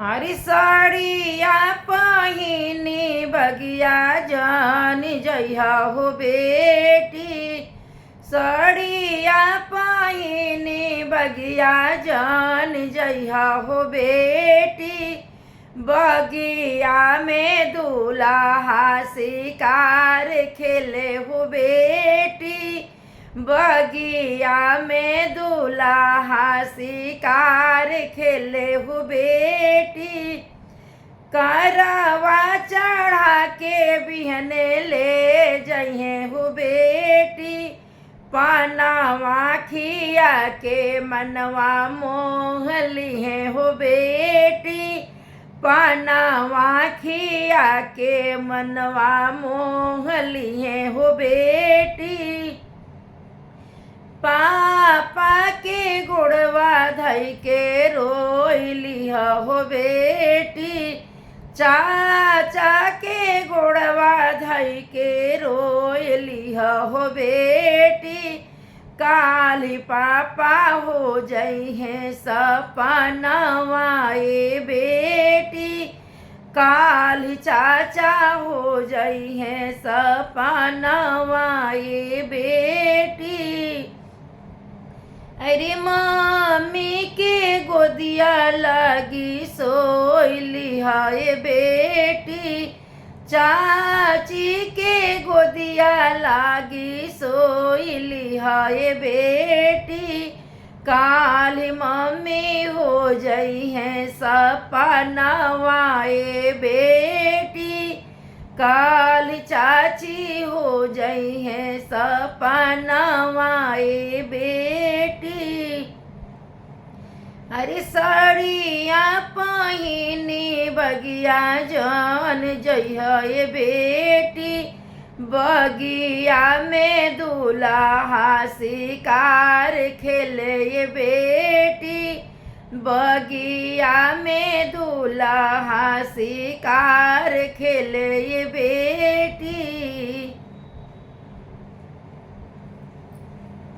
हरी साड़िया पहिनी बगिया जान जइहा हो बेटी। साड़िया पहिनी बगिया जान जइहा हो बेटी। बगिया में दूल्हा शिकार खेले हो बेटी। बगिया में दूल्हा शिकार खेले हो बेटी। करवा चढ़ा के बिहने ले जइहे हो बेटी। पानवा खिया के मनवा मोह लिहे हो बेटी। पानवा खिया के मनवा मोह लिहे हो बेटी। पापा के गुड़वा धई के रोइली हो बेटी। चाचा के गुड़वा धई के रोइली हो बेटी। काली पापा हो जई है सपनवा ए बेटी। काली चाचा हो जई है सपनवा ए बेटी। अरे मम्मी के गोदिया लगी सोइली है बेटी। चाची के गोदिया लागी सोइली है बेटी। काली मम्मी हो जई है सपनवा ए बेटी। काली चाची हो जई है सपनवा ए बेटी। अरे साड़िया पहिनी बगिया जान जइहा ए बेटी। बगिया में दूल्हा शिकार खेले ए बेटी। बगिया में दूल्हा शिकार खेले ए बेटी।